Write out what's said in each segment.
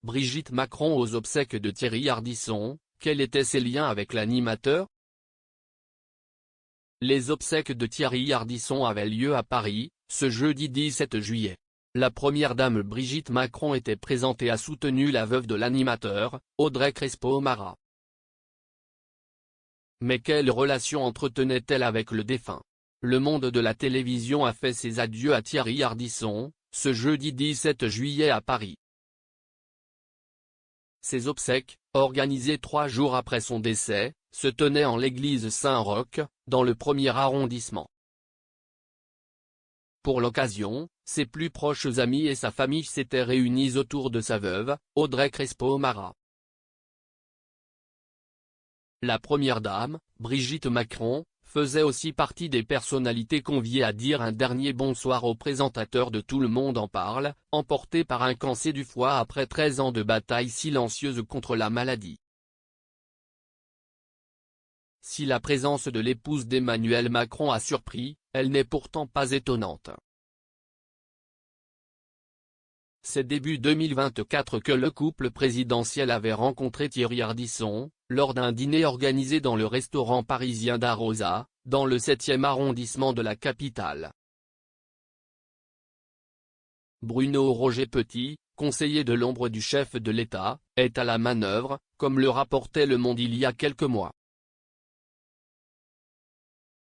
Brigitte Macron aux obsèques de Thierry Ardisson, quels étaient ses liens avec l'animateur? Les obsèques de Thierry Ardisson avaient lieu à Paris, ce jeudi 17 juillet. La première dame Brigitte Macron était présente et a soutenu la veuve de l'animateur, Audrey Crespo-Mara. Mais quelle relation entretenait-elle avec le défunt? Le monde de la télévision a fait ses adieux à Thierry Ardisson, ce jeudi 17 juillet à Paris. Ses obsèques, organisées 3 jours après son décès, se tenaient en l'église Saint-Roch, dans le 1er arrondissement. Pour l'occasion, ses plus proches amis et sa famille s'étaient réunis autour de sa veuve, Audrey Crespo-Mara. La première dame, Brigitte Macron, faisait aussi partie des personnalités conviées à dire un dernier bonsoir au présentateur de Tout le monde en parle, emporté par un cancer du foie après 13 ans de bataille silencieuse contre la maladie. Si la présence de l'épouse d'Emmanuel Macron a surpris, elle n'est pourtant pas étonnante. C'est début 2024 que le couple présidentiel avait rencontré Thierry Ardisson, lors d'un dîner organisé dans le restaurant parisien d'Arosa, dans le 7e arrondissement de la capitale. Bruno Roger-Petit, conseiller de l'ombre du chef de l'État, est à la manœuvre, comme le rapportait Le Monde il y a quelques mois.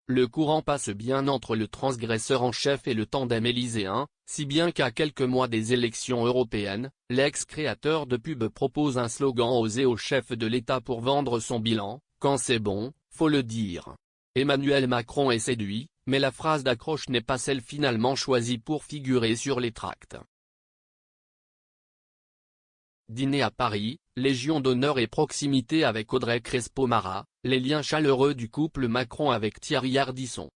Le courant passe bien entre le transgresseur en chef et le tandem élyséen, si bien qu'à quelques mois des élections européennes, l'ex-créateur de pub propose un slogan osé au chef de l'État pour vendre son bilan: « Quand c'est bon, faut le dire ». Emmanuel Macron est séduit, mais la phrase d'accroche n'est pas celle finalement choisie pour figurer sur les tracts. Dîner à Paris, Légion d'honneur et proximité avec Audrey Crespo-Mara, les liens chaleureux du couple Macron avec Thierry Ardisson.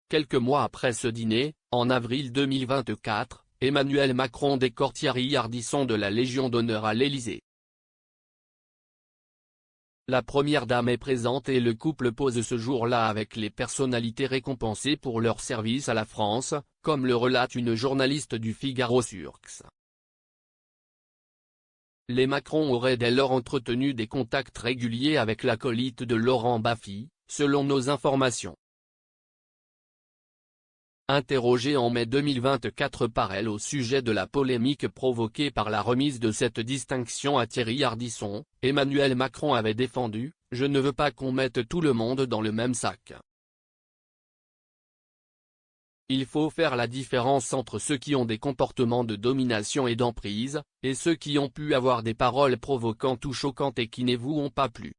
Quelques mois après ce dîner, en avril 2024, Emmanuel Macron décore Thierry Ardisson de la Légion d'honneur à l'Élysée. La première dame est présente et le couple pose ce jour-là avec les personnalités récompensées pour leur service à la France, comme le relate une journaliste du Figaro sur X. Les Macron auraient dès lors entretenu des contacts réguliers avec l'acolyte de Laurent Baffy, selon nos informations. Interrogée en mai 2024 par elle au sujet de la polémique provoquée par la remise de cette distinction à Thierry Ardisson, Emmanuel Macron avait défendu « Je ne veux pas qu'on mette tout le monde dans le même sac. Il faut faire la différence entre ceux qui ont des comportements de domination et d'emprise, et ceux qui ont pu avoir des paroles provocantes ou choquantes et qui ne vous ont pas plu.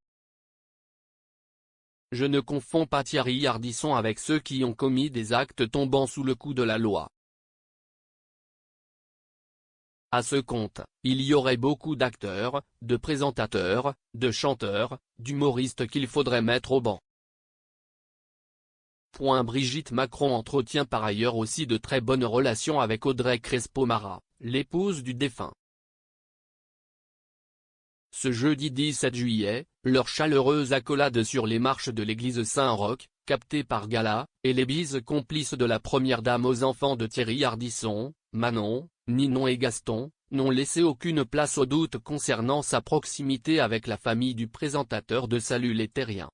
Je ne confonds pas Thierry Ardisson avec ceux qui ont commis des actes tombant sous le coup de la loi. À ce compte, il y aurait beaucoup d'acteurs, de présentateurs, de chanteurs, d'humoristes qu'il faudrait mettre au banc. » Brigitte Macron entretient par ailleurs aussi de très bonnes relations avec Audrey Crespo-Mara, l'épouse du défunt. Ce jeudi 17 juillet, leur chaleureuse accolade sur les marches de l'église Saint-Roch, captée par Gala, et les bises complices de la première dame aux enfants de Thierry Ardisson, Manon, Ninon et Gaston, n'ont laissé aucune place au doute concernant sa proximité avec la famille du présentateur de Salut les Terriens.